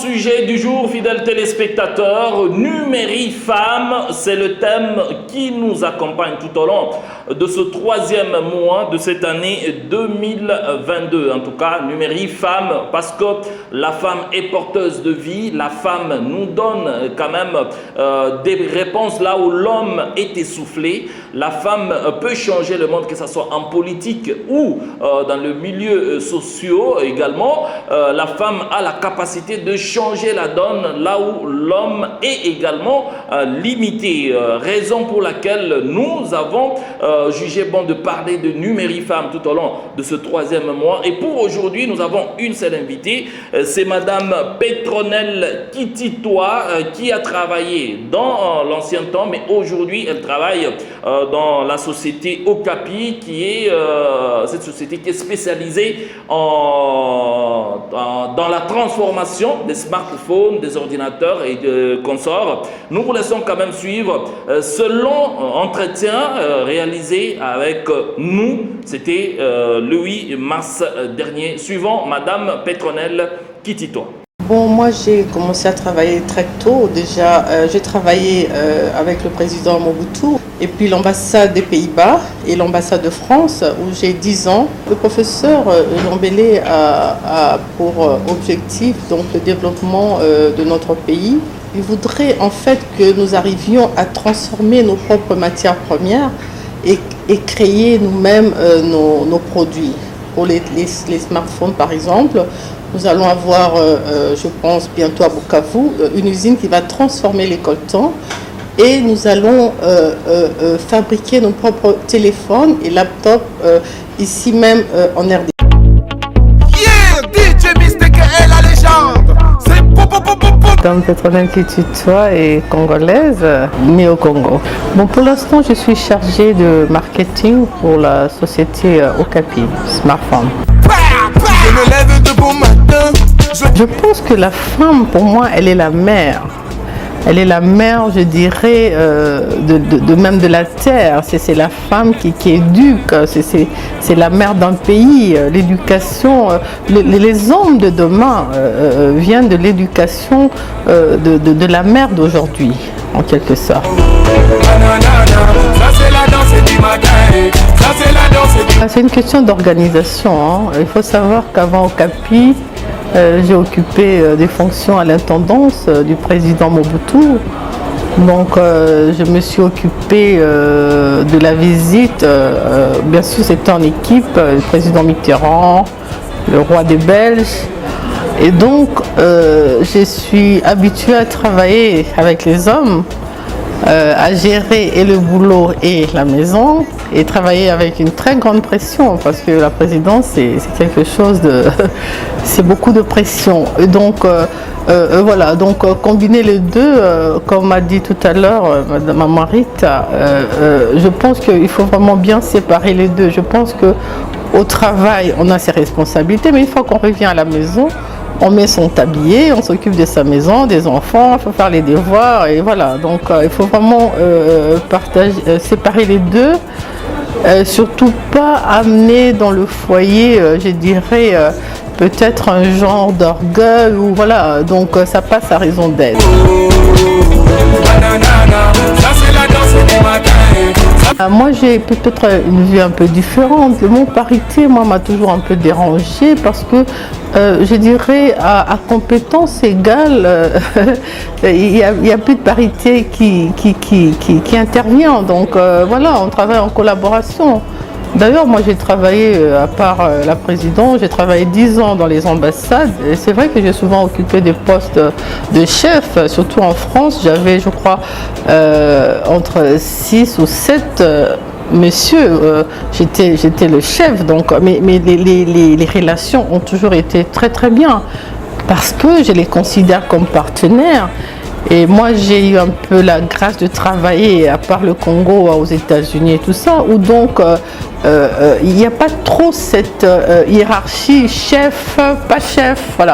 sujet du jour, fidèles téléspectateurs, Numérique Femmes, c'est le thème qui nous accompagne tout au long de ce troisième mois de cette année 2022. En tout cas, Numérique Femmes, parce que la femme est porteuse de vie, la femme nous donne quand même des réponses là où l'homme est essoufflé. La femme peut changer le monde, que ce soit en politique ou dans le milieu social également. La femme a la capacité de changer la donne là où l'homme est également limité. Raison pour laquelle nous avons jugé bon de parler de Numérique Femmes tout au long de ce troisième mois. Et pour aujourd'hui, nous avons une seule invitée. C'est Madame Petronelle Kititoa qui a travaillé dans l'ancien temps, mais aujourd'hui elle travaille dans la société Okapi, qui est cette société qui est spécialisée dans la transformation des smartphones, des ordinateurs et de consorts. Nous vous laissons quand même suivre ce long entretien réalisé avec nous. C'était le 8 mars dernier. Suivant Madame Petronelle Kititoa. Bon, moi j'ai commencé à travailler très tôt. Déjà, j'ai travaillé avec le président Mobutu et puis l'ambassade des Pays-Bas et l'ambassade de France où j'ai 10 ans. Le professeur Lambélé a pour objectif donc le développement de notre pays. Il voudrait en fait que nous arrivions à transformer nos propres matières premières et créer nous-mêmes nos produits. Pour les smartphones par exemple, nous allons avoir, je pense bientôt à Bukavu, une usine qui va transformer les coltans et nous allons fabriquer nos propres téléphones et laptops ici même en RD. Yeah, DJ Mystique est la légende. C'est Madame Petronelle Kititoa est congolaise, née au Congo. Bon, pour l'instant, je suis chargée de marketing pour la société Okapi, Smartphone. Je me lève de bon matin. Je pense que la femme, pour moi, elle est la mère. Elle est la mère, je dirais, de même de la terre. C'est la femme qui éduque, c'est la mère d'un pays. L'éducation, les hommes de demain viennent de l'éducation de la mère d'aujourd'hui, en quelque sorte. C'est une question d'organisation, hein. Il faut savoir qu'avant Okapi, j'ai occupé des fonctions à l'intendance du président Mobutu. Donc je me suis occupée de la visite, bien sûr c'était en équipe, le président Mitterrand, le roi des Belges. Et donc je suis habituée à travailler avec les hommes, à gérer et le boulot et la maison, et travailler avec une très grande pression parce que la présidence c'est quelque chose de c'est beaucoup de pression. Et donc voilà, donc combiner les deux, comme m'a dit tout à l'heure Madame Marita, je pense qu'il faut vraiment bien séparer les deux. Je pense que au travail on a ses responsabilités, mais une fois qu'on revient à la maison, on met son tablier, on s'occupe de sa maison, des enfants, il faut faire les devoirs et voilà. Donc il faut vraiment séparer les deux, surtout pas amener dans le foyer, je dirais, peut-être un genre d'orgueil ou voilà. Donc ça passe à raison d'être. Moi j'ai peut-être une vue un peu différente. Le mot parité, moi, m'a toujours un peu dérangé parce que je dirais à compétence égale, il y a plus de parité qui intervient. Donc voilà, on travaille en collaboration. D'ailleurs, moi j'ai travaillé, à part la présidence, j'ai travaillé 10 ans dans les ambassades. Et c'est vrai que j'ai souvent occupé des postes de chef, surtout en France. J'avais, je crois, entre 6 ou 7 messieurs. J'étais le chef, donc, mais les relations ont toujours été très très bien parce que je les considère comme partenaires. Et moi, j'ai eu un peu la grâce de travailler, à part le Congo, aux États-Unis et tout ça, où donc il n'y a pas trop cette hiérarchie chef, pas chef, voilà.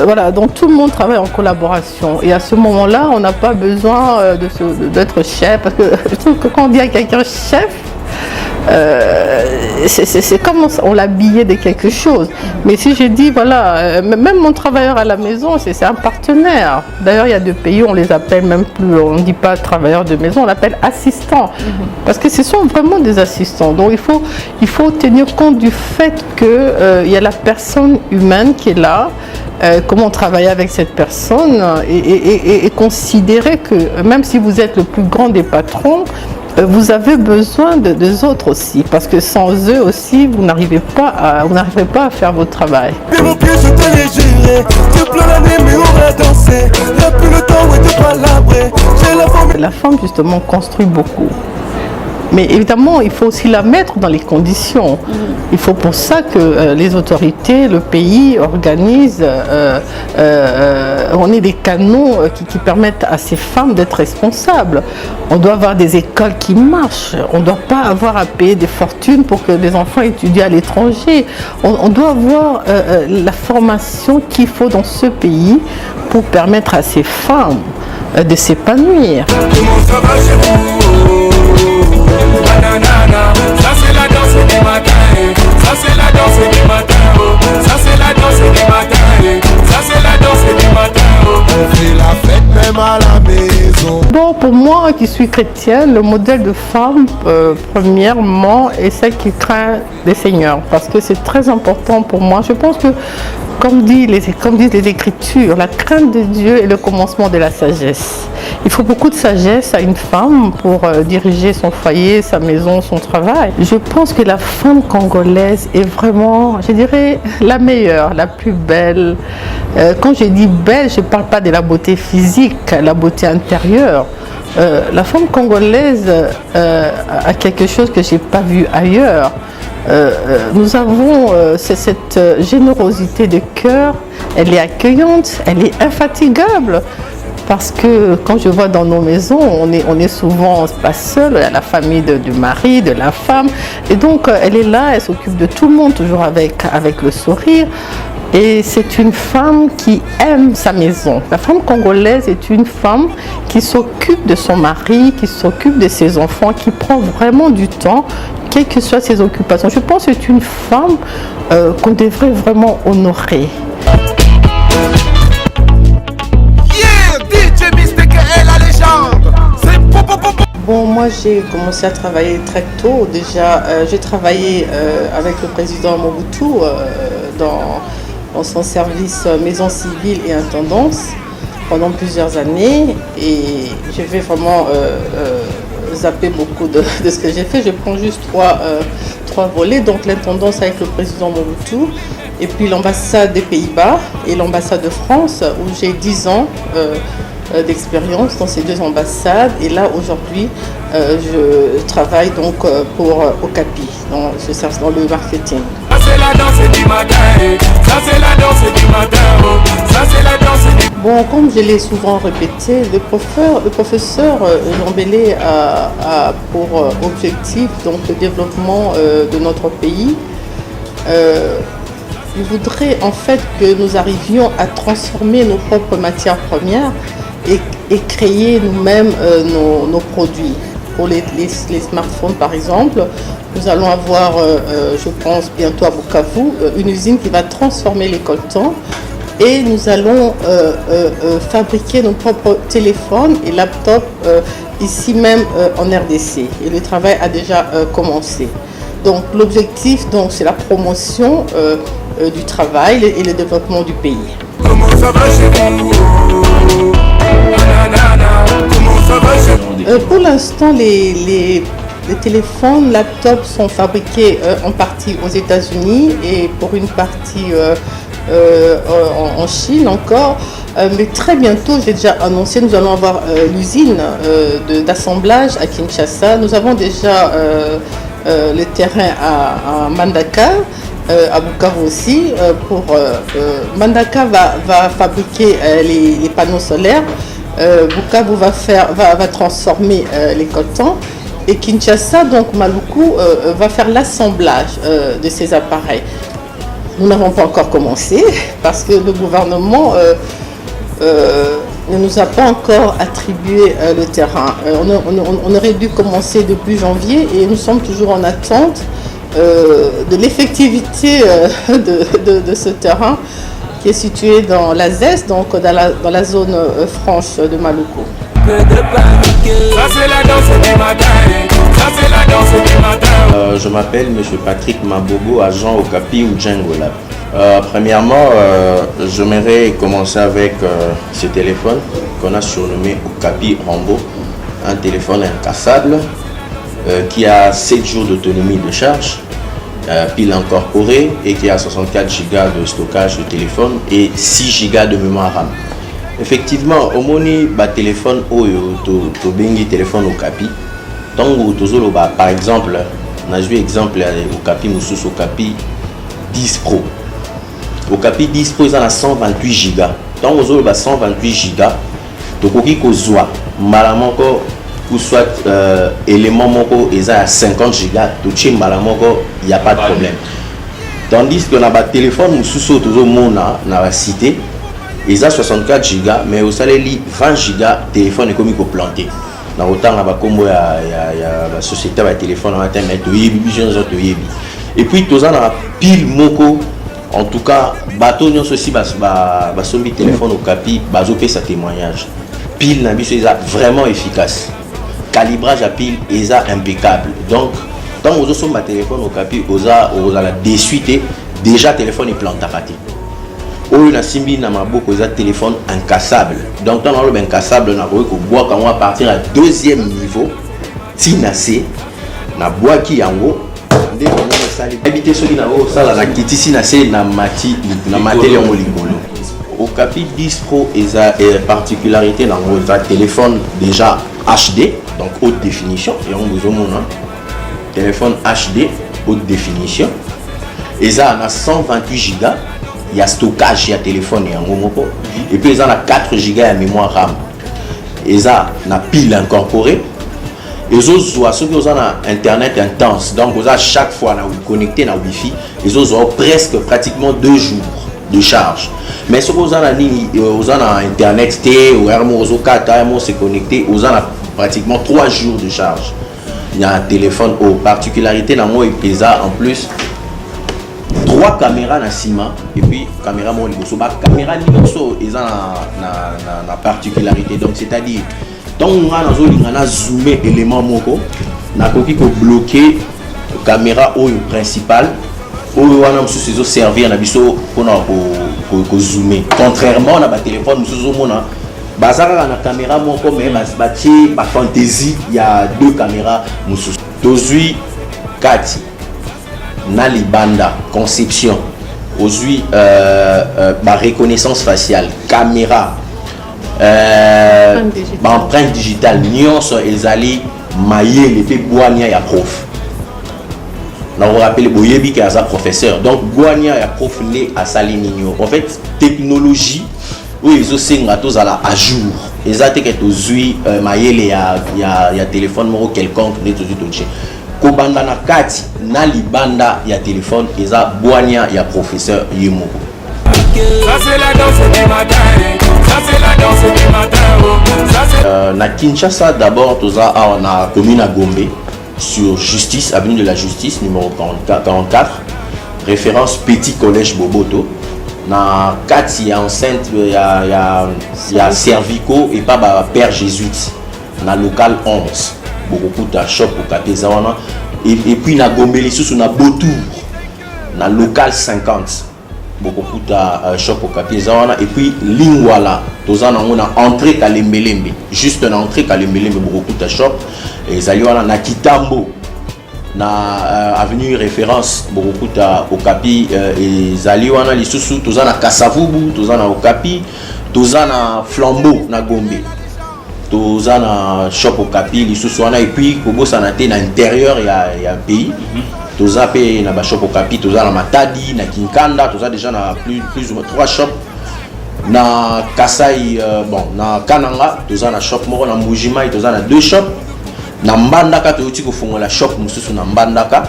Voilà, donc tout le monde travaille en collaboration. Et à ce moment-là, on n'a pas besoin d'être chef, parce que je trouve que quand on dit à quelqu'un chef, c'est comme on l'habillait de quelque chose. Mais si j'ai dit, voilà, même mon travailleur à la maison, c'est un partenaire. D'ailleurs, il y a 2 pays où on les appelle même plus, on ne dit pas travailleur de maison, on l'appelle assistant. Parce que ce sont vraiment des assistants. Donc il faut tenir compte du fait qu'il y a la personne humaine qui est là, comment travailler avec cette personne et considérer que même si vous êtes le plus grand des patrons, vous avez besoin des autres aussi, parce que sans eux aussi, vous n'arriverez pas à faire votre travail. La femme justement construit beaucoup. Mais évidemment, il faut aussi la mettre dans les conditions. Il faut pour ça que les autorités, le pays organisent, on ait des canaux qui permettent à ces femmes d'être responsables. On doit avoir des écoles qui marchent. On ne doit pas avoir à payer des fortunes pour que les enfants étudient à l'étranger. On doit avoir la formation qu'il faut dans ce pays pour permettre à ces femmes de s'épanouir. Ça c'est la danse du matin, ça c'est la danse du matin, ça c'est la danse du matin, ça c'est la danse du matin, on fait la fête même à la maison. Bon, pour moi qui suis chrétienne, le modèle de femme, premièrement, est celle qui craint les seigneurs, parce que c'est très important pour moi. Je pense que, comme disent les Écritures, la crainte de Dieu est le commencement de la sagesse. Il faut beaucoup de sagesse à une femme pour diriger son foyer, sa maison, son travail. Je pense que la femme congolaise est vraiment, je dirais, la meilleure, la plus belle. Quand je dis belle, je ne parle pas de la beauté physique, la beauté intérieure. La femme congolaise a quelque chose que je n'ai pas vu ailleurs. Nous avons cette générosité de cœur, elle est accueillante, elle est infatigable. Parce que quand je vois dans nos maisons, on est souvent pas seul, il y a la famille du mari, de la femme. Et donc elle est là, elle s'occupe de tout le monde, toujours avec le sourire. Et c'est une femme qui aime sa maison. La femme congolaise est une femme qui s'occupe de son mari, qui s'occupe de ses enfants, qui prend vraiment du temps, quelles que soient ses occupations. Je pense que c'est une femme qu'on devrait vraiment honorer. Bon, moi j'ai commencé à travailler très tôt. Déjà, j'ai travaillé avec le président Mobutu dans son service maison civile et intendance pendant plusieurs années. Et je vais vraiment zapper beaucoup de ce que j'ai fait. Je prends juste trois volets. Donc l'intendance avec le président Mobutu, et puis l'ambassade des Pays-Bas et l'ambassade de France, où j'ai 10 ans d'expérience dans ces 2 ambassades. Et là aujourd'hui je travaille donc pour Okapi, dans le marketing. Ça c'est la danse du matin, ça c'est la danse du matin, ça c'est la danse du... Bon, comme je l'ai souvent répété, le professeur Lambélé a pour objectif donc le développement de notre pays. Il voudrait en fait que nous arrivions à transformer nos propres matières premières et créer nous-mêmes nos produits. Pour les smartphones par exemple, nous allons avoir, je pense bientôt à Bukavu, une usine qui va transformer les coltans et nous allons fabriquer nos propres téléphones et laptops ici même en RDC. Et le travail a déjà commencé. Donc l'objectif c'est la promotion du travail et le développement du pays. Comment ça va chez vous? Pour l'instant, les téléphones, laptops sont fabriqués en partie aux États-Unis et pour une partie en Chine encore. Mais très bientôt, j'ai déjà annoncé, nous allons avoir l'usine d'assemblage à Kinshasa. Nous avons déjà le terrain à Mandaka. À Bukavu aussi. Mandaka va fabriquer les panneaux solaires. Bukavu va transformer les coltans. Et Kinshasa, donc Maluku, va faire l'assemblage de ces appareils. Nous n'avons pas encore commencé parce que le gouvernement ne nous a pas encore attribué le terrain. On aurait dû commencer depuis janvier et nous sommes toujours en attente de l'effectivité de ce terrain qui est situé dans la ZES, donc dans la zone franche de Maluku. Je m'appelle M. Patrick Mabobo, agent au CAPI ou Django Lab. Premièrement, j'aimerais commencer avec ce téléphone qu'on a surnommé Okapi Rambo, un téléphone incassable qui a 7 jours d'autonomie de charge, pile incorporée et qui a 64 Go de stockage de téléphone et 6 Go de mémoire RAM. Effectivement, au moni téléphone to bengi téléphone Okapi. Tango tozolo par exemple, on a joué exemple Okapi Moussous Okapi 10 Pro. Okapi 10 Pro ils ont 128 Go. Tango tozolo 128 Go. Tokoki kozwa malamoko ou soit élément moko ils à 50 Go. Tochi malamoko il y a pas de problème. Tandis que na téléphone Moussous tozo mona na la cité ils ont 64 Go mais au salaire 20 Go téléphone est comme planté. Dans autant la combo la société va téléphone en internet et puis tous en a pile moko en tout cas bateau nous aussi sombi téléphone au capi bazopé sa témoignage pile na biso vraiment efficace calibrage à pile est impeccable donc tant aux autres ma téléphone au capi aux la désuite déjà téléphone est planté raté. On a simbi na maboko za téléphone incassable. Donc dans le incassable na ko bois quand on va partir à deuxième niveau tinacé na bois qui yango ndé on sali habiter ceux qui na o sala na kitisi na se na mati na matériel molingolo. Au Capi 10 Pro et particularité dans votre téléphone déjà HD donc haute définition et on vous montre téléphone HD haute définition et ça a 128 Go. Il y a stockage, il y a téléphone et puis ils ont 4 Go de mémoire RAM. Ils ont une pile incorporée. Ils ont ceux qui ont internet intense. Donc chaque fois vous connectez à Wi-Fi, ils ont presque pratiquement 2 jours de charge. Mais ceux qui ont internet ou ils se connecté, ils ont pratiquement 3 jours de charge. Il y a un téléphone aux particularités dans moi et PESA en plus. 3 caméras na ciment et puis caméra mon liboso ba caméra liboso ils ont na particularité donc c'est-à-dire donc on a na zoomer élément moko na koki ko bloquer caméra au principal ou wana mususu zo servir na biso pona ko zoomer contrairement na ba téléphone mususu mona bazaka na caméra moko mais bati ba fantaisie il y a 2 caméras mususu tozui 4 na libanda conception aujourd'hui reconnaissance faciale caméra empreinte digitale nyonso ezali mayele pe boania ya prof na vous rappelez boyebi ki aza professeur donc boania ya prof ne asali ninyo en fait technologie où ils ont senga tous à la à jour ezate que tozui mayele ya téléphone moko quelconque ne tozui tonche kobanda na kati na libanda ya téléphone eza boania ya professeur yemoko. Ça c'est la danse du matin. Ça c'est la danse du matin. Na Kinshasa d'abord toza na commune à Gombe sur Justice avenue de la Justice numéro 44 référence Petit Collège Boboto na kati ya enceinte ya Cervico et pas ba Père Jésuite na local 11. Beaucoup de shop au Katezawana et puis na Gombe sous na Botour na local 50 beaucoup de shop au Katezawana et puis Lingwala tozana on a entrée Kalembelembe juste une entrée Kalembelembe beaucoup de shop et zaliwana na Kitambo na avenue référence beaucoup de Okapi et zaliwana li sous tozana Kasavubu tozana Okapi tozana Flambeau na Gombe toza na shop au Capi lisusuana et puis kobosa na te na intérieur ya pays toza pe na ba shop au Capi toza na Matadi na Kinkanda toza déjà na plus ou moins 3 shops na Kasai bon na Kananga toza na shop moko na Mujimai toza na 2 shops na Mbandaka toti ko fongola shop mususu na Mbandaka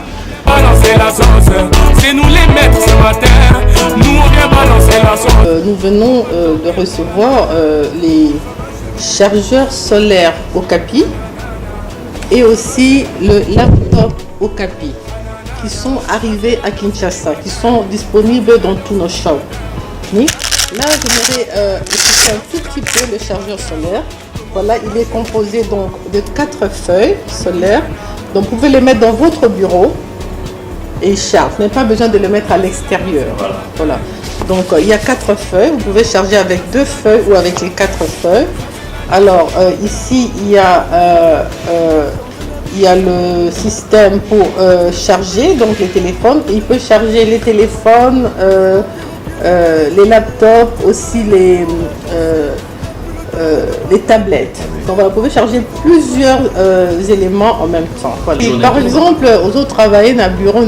Balancer la sauce, c'est nous les maîtres ce matin. Nous on vient balancer la sauce. Nous venons de recevoir les chargeurs solaires Okapi et aussi le laptop Okapi qui sont arrivés à Kinshasa, qui sont disponibles dans tous nos shops. Là, j'aimerais expliquer un tout petit peu le chargeur solaire. Voilà, il est composé donc de 4 feuilles solaires. Donc, vous pouvez les mettre dans votre bureau et il charge. Vous n'avez pas besoin de le mettre à l'extérieur. Voilà. Donc, il y a 4 feuilles. Vous pouvez charger avec 2 feuilles ou avec les 4 feuilles. Alors, ici, il y a le système pour charger donc les téléphones. Il peut charger les téléphones, les laptops, aussi les tablettes. Donc voilà, vous pouvez charger plusieurs éléments en même temps. Voilà. Et par exemple, aux autres travailler dans le bureau,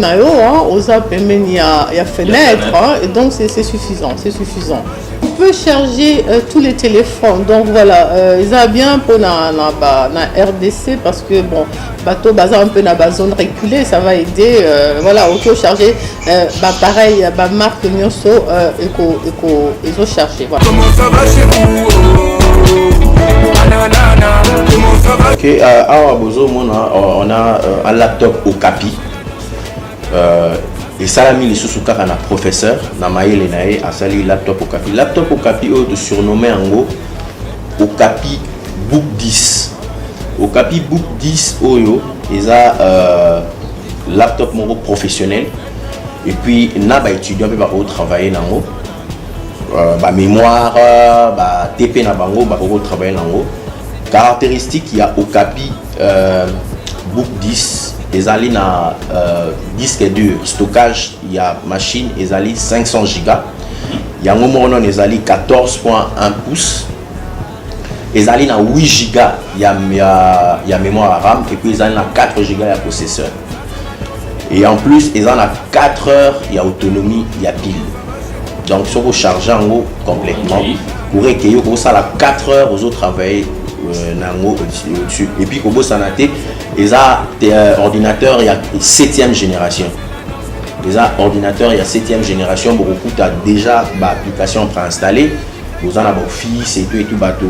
aux apps, il y a fenêtre, et donc c'est suffisant, c'est suffisant. On peut charger tous les téléphones, donc voilà, ils ont bien pour la RDC parce que bon, bateau bazar un peu dans la zone reculée, ça va aider, voilà, auto charger, pareil, marque Nyonso, ils ont chargé. Voilà. Comment ça va chez vous? Ok, on a un laptop Okapi. Et ça a mis les sous-sous-car à un professeur, Namaï Lenae, a sali laptop Okapi. Laptop Okapi, de surnommé en gros Okapi Book 10. Okapi Book 10, Oyo, ils a laptop mon professionnel. Et puis, na ba étudiant peut travailler dans haut. Mémoire, TP na bango, travailler dans haut. Caractéristique, il y a Okapi Book 10, ils allaient na disque dur, stockage, il y a machine, ils allaient 500 Go. Il y a un moment où ils allaient 14.1 pouces. Ils allaient na 8 Go, il y a mémoire RAM, et puis ils allaient na 4 Go, il y a processeur. Et en plus, ils ont 4 heures, il y a autonomie, il y a pile. Donc, si vous chargez en haut complètement, vous pouvez ça à 4 heures aux autres travailler au-dessus. Et puis, comme ça, ils ont ordinateur, il y a 7e génération. Les ordinateurs, il y a 7e génération, beaucoup tu as déjà l'application préinstallée. Vous en avez vos fils et tout, bateau,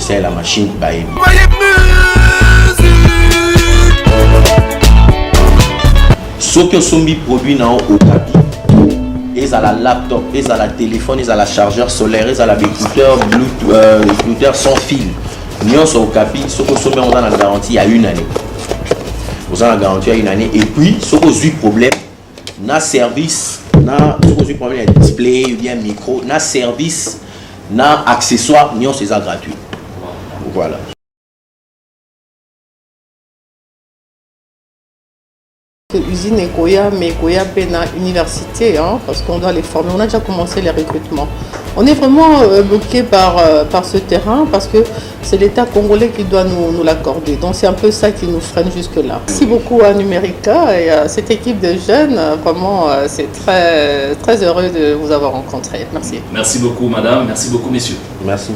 c'est la machine. Ce qui sont mis produits dans Okapi, ils ont la laptop, ils ont la téléphone, ils ont la chargeur solaire, ils ont la écouteur Bluetooth, écouteur sans fil. Nous sommes Okapi, ce qui sont mis on a la garantie à 1 année. Vous avez la garantie à 1 année. Et puis, ce qui a problème, na service, ce qui a problème, il y a display, il y a micro, na service, na accessoire, nous c'est ça gratuit. Voilà. Usine Ekoya, mais Ekoya Pena Université, parce qu'on doit les former. On a déjà commencé les recrutements. On est vraiment bloqué par ce terrain parce que c'est l'État congolais qui doit nous l'accorder. Donc c'est un peu ça qui nous freine jusque-là. Merci beaucoup à Numérica et à cette équipe de jeunes. Vraiment, c'est très, très heureux de vous avoir rencontré. Merci. Merci beaucoup, madame. Merci beaucoup, messieurs. Merci.